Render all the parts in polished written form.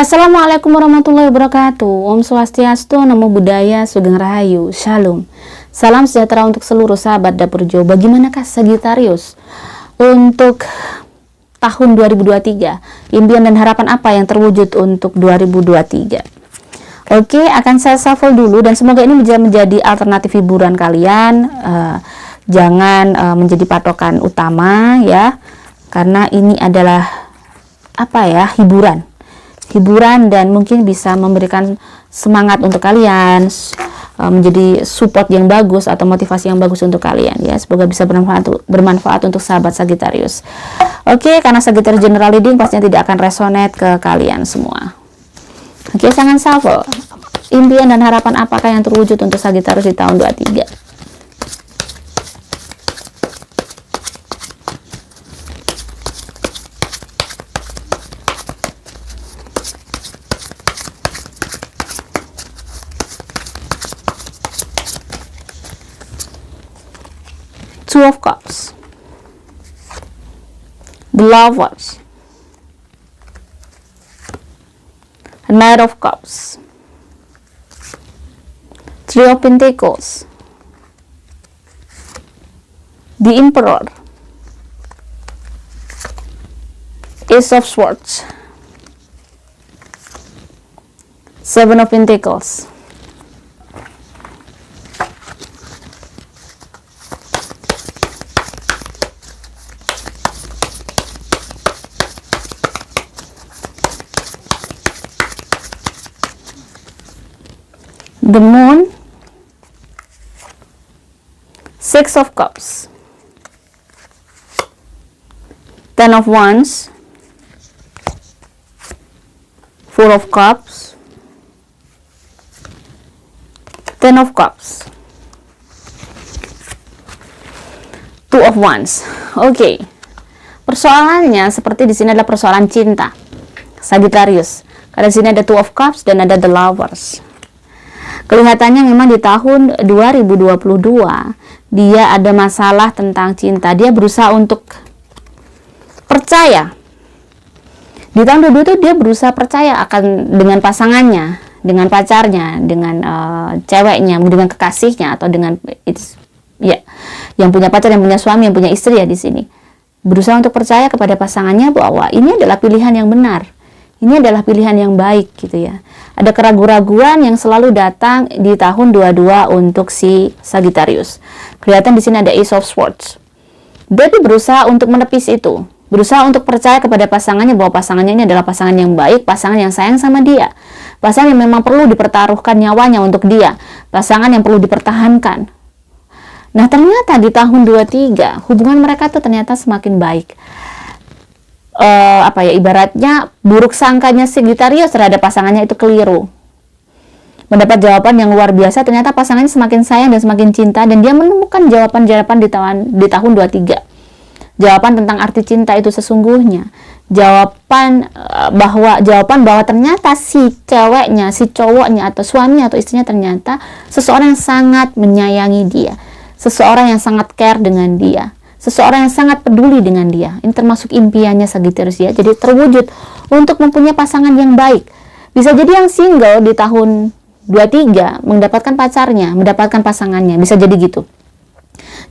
Assalamualaikum warahmatullahi wabarakatuh. Om Swastiastu, Namo Buddhaya, Sugeng Rahayu, Shalom. Salam sejahtera untuk seluruh sahabat Dapur Jo. Bagaimanakah Sagittarius untuk tahun 2023? Impian dan harapan apa yang terwujud untuk 2023? Oke, akan saya shuffle dulu dan semoga ini menjadi alternatif hiburan kalian. Jangan menjadi patokan utama ya, karena ini adalah hiburan dan mungkin bisa memberikan semangat untuk kalian, menjadi support yang bagus atau motivasi yang bagus untuk kalian ya. Semoga bisa bermanfaat untuk sahabat Sagittarius. Oke, karena Sagittarius general reading pastinya tidak akan resonate ke kalian semua. Oke, jangan shuffle. Impian dan harapan apakah yang terwujud untuk Sagittarius di tahun 23? Two of Cups, the Lovers, Knight of Cups, Three of Pentacles, the Emperor, Ace of Swords, Seven of Pentacles, the Moon, Six of Cups, Ten of Wands, Four of Cups, Ten of Cups, Two of Wands. Oke. Persoalannya seperti di sini adalah persoalan cinta Sagittarius. Karena di sini ada Two of Cups dan ada the Lovers. Kelihatannya memang di tahun 2022 dia ada masalah tentang cinta. Dia berusaha untuk percaya. Di tahun 2022 itu dia berusaha percaya akan dengan pasangannya, dengan pacarnya, dengan ceweknya, dengan kekasihnya atau dengan yang punya pacar, yang punya suami, yang punya istri ya di sini. Berusaha untuk percaya kepada pasangannya bahwa ini adalah pilihan yang benar. Ini adalah pilihan yang baik gitu ya. Ada keraguan-raguan yang selalu datang di tahun 22 untuk si Sagittarius. Kelihatan di sini ada Ace of Swords. Dia berusaha untuk menepis itu. Berusaha untuk percaya kepada pasangannya bahwa pasangannya ini adalah pasangan yang baik, pasangan yang sayang sama dia. Pasangan yang memang perlu dipertaruhkan nyawanya untuk dia. Pasangan yang perlu dipertahankan. Nah, ternyata di tahun 23 hubungan mereka tuh ternyata semakin baik. Ibaratnya buruk sangkanya Sagittarius terhadap pasangannya itu keliru. Mendapat jawaban yang luar biasa, ternyata pasangannya semakin sayang dan semakin cinta, dan dia menemukan jawaban-jawaban di tahun 23. Jawaban tentang arti cinta itu sesungguhnya. Jawaban bahwa ternyata si ceweknya, si cowoknya atau suami atau istrinya ternyata seseorang yang sangat menyayangi dia. Seseorang yang sangat care dengan dia. Seseorang yang sangat peduli dengan dia. Ini termasuk impiannya Sagittarius ya. Jadi terwujud untuk mempunyai pasangan yang baik. Bisa jadi yang single di tahun 23 mendapatkan pacarnya, mendapatkan pasangannya. Bisa jadi gitu.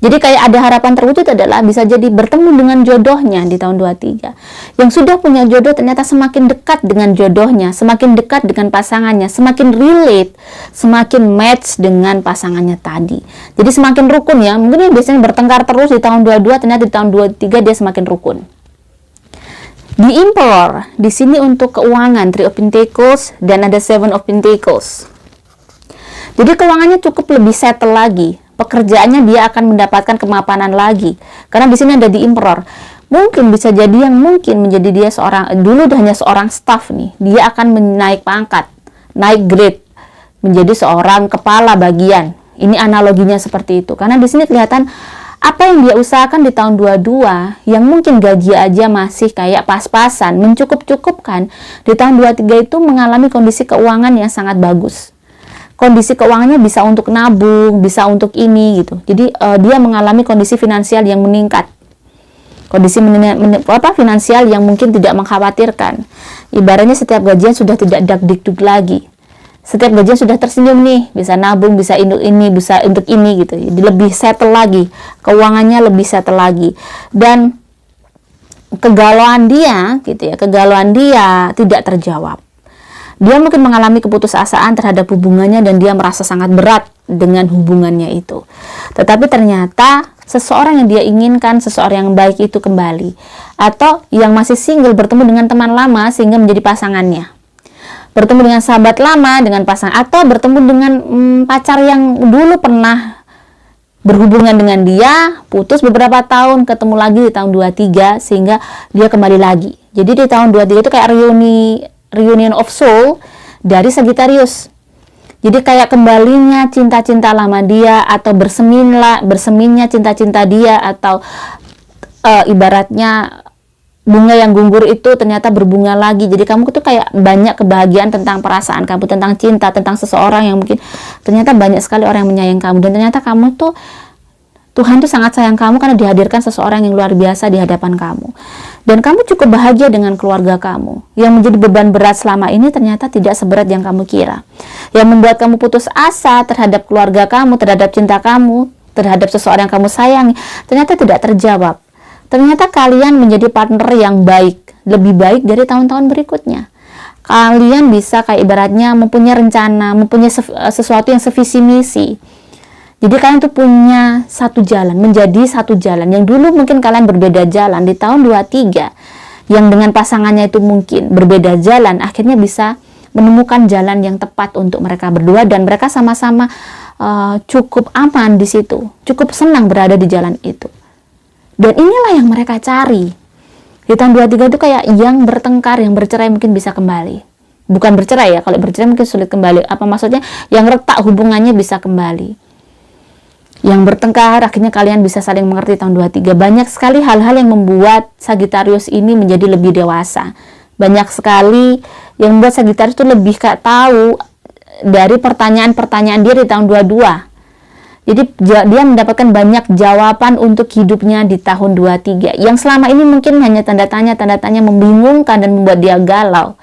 Jadi kayak ada harapan terwujud adalah bisa jadi bertemu dengan jodohnya di tahun 23. Yang sudah punya jodoh ternyata semakin dekat dengan jodohnya, semakin dekat dengan pasangannya, semakin relate, semakin match dengan pasangannya tadi. Jadi semakin rukun ya. Mungkin yang biasanya bertengkar terus di tahun 22, ternyata di tahun 23 dia semakin rukun. The Emperor di sini untuk keuangan, Three of Pentacles dan ada Seven of Pentacles. Jadi keuangannya cukup lebih settle lagi. Pekerjaannya dia akan mendapatkan kemapanan lagi. Karena di sini ada di Emperor. Mungkin bisa jadi yang mungkin menjadi dia dulu hanya seorang staff nih. Dia akan menaik pangkat, naik grade, menjadi seorang kepala bagian. Ini analoginya seperti itu. Karena di sini kelihatan apa yang dia usahakan di tahun 22 yang mungkin gaji aja masih kayak pas-pasan, mencukup-cukupkan. Di tahun 23 itu mengalami kondisi keuangan yang sangat bagus. Kondisi keuangannya bisa untuk nabung, bisa untuk ini gitu. Jadi dia mengalami kondisi finansial yang meningkat. Kondisi finansial yang mungkin tidak mengkhawatirkan. Ibaratnya setiap gajian sudah tidak dak-dikduk lagi. Setiap gajian sudah tersenyum nih, bisa nabung, bisa untuk ini, bisa untuk ini gitu. Jadi lebih settle lagi, keuangannya lebih settle lagi. Dan kegalauan dia gitu ya, kegalauan dia tidak terjawab. Dia mungkin mengalami keputusasaan terhadap hubungannya dan dia merasa sangat berat dengan hubungannya itu. Tetapi ternyata seseorang yang dia inginkan, seseorang yang baik itu kembali. Atau yang masih single bertemu dengan teman lama sehingga menjadi pasangannya. Bertemu dengan sahabat lama, dengan pasangan. Atau bertemu dengan pacar yang dulu pernah berhubungan dengan dia, putus beberapa tahun, ketemu lagi di tahun 23 sehingga dia kembali lagi. Jadi di tahun 23 itu kayak reunion of soul dari Sagittarius. Jadi kayak kembalinya cinta-cinta lama dia, atau berseminnya cinta-cinta dia, atau ibaratnya bunga yang gugur itu ternyata berbunga lagi. Jadi kamu tuh kayak banyak kebahagiaan tentang perasaan kamu, tentang cinta, tentang seseorang yang mungkin ternyata banyak sekali orang yang menyayangi kamu, dan ternyata kamu tuh, Tuhan tuh sangat sayang kamu karena dihadirkan seseorang yang luar biasa di hadapan kamu. Dan kamu cukup bahagia dengan keluarga kamu. Yang menjadi beban berat selama ini ternyata tidak seberat yang kamu kira. Yang membuat kamu putus asa terhadap keluarga kamu, terhadap cinta kamu, terhadap seseorang yang kamu sayangi, ternyata tidak terjawab. Ternyata kalian menjadi partner yang baik, lebih baik dari tahun-tahun berikutnya. Kalian bisa kayak ibaratnya mempunyai rencana, mempunyai sesuatu yang sevisi misi. Jadi kalian tuh punya satu jalan, menjadi satu jalan. Yang dulu mungkin kalian berbeda jalan, di tahun 23 yang dengan pasangannya itu mungkin berbeda jalan, akhirnya bisa menemukan jalan yang tepat untuk mereka berdua, dan mereka sama-sama cukup aman di situ, cukup senang berada di jalan itu. Dan inilah yang mereka cari. Di tahun 23 itu kayak yang bertengkar, yang bercerai mungkin bisa kembali. Bukan bercerai ya, kalau bercerai mungkin sulit kembali. Apa maksudnya? Yang retak hubungannya bisa kembali. Yang bertengkar, akhirnya kalian bisa saling mengerti tahun 23. Banyak sekali hal-hal yang membuat Sagittarius ini menjadi lebih dewasa. Banyak sekali yang membuat Sagittarius itu lebih kayak tahu dari pertanyaan-pertanyaan dia di tahun 22. Jadi dia mendapatkan banyak jawaban untuk hidupnya di tahun 23. Yang selama ini mungkin hanya tanda tanya membingungkan dan membuat dia galau.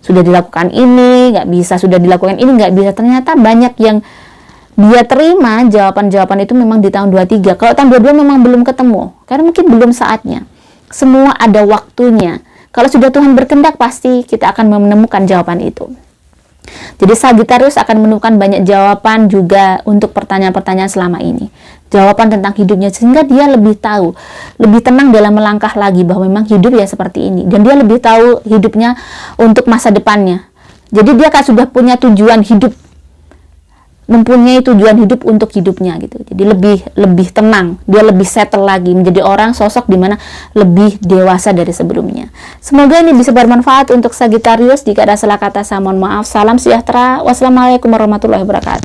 Sudah dilakukan ini, nggak bisa. Sudah dilakukan ini, nggak bisa. Ternyata banyak yang dia terima jawaban-jawaban itu memang di tahun 23. Kalau tahun 22 memang belum ketemu, karena mungkin belum saatnya. Semua ada waktunya. Kalau sudah Tuhan berkehendak, pasti kita akan menemukan jawaban itu. Jadi Sagittarius akan menemukan banyak jawaban juga untuk pertanyaan-pertanyaan selama ini. Jawaban tentang hidupnya, sehingga dia lebih tahu, lebih tenang dalam melangkah lagi bahwa memang hidup ya seperti ini. Dan dia lebih tahu hidupnya untuk masa depannya. Jadi dia kan sudah punya tujuan hidup, mempunyai tujuan hidup untuk hidupnya gitu. Jadi lebih tenang, dia lebih settle lagi, menjadi orang sosok di mana lebih dewasa dari sebelumnya. Semoga ini bisa bermanfaat untuk Sagittarius. Jika ada salah kata, saya mohon maaf. Salam sejahtera. Wassalamualaikum warahmatullahi wabarakatuh.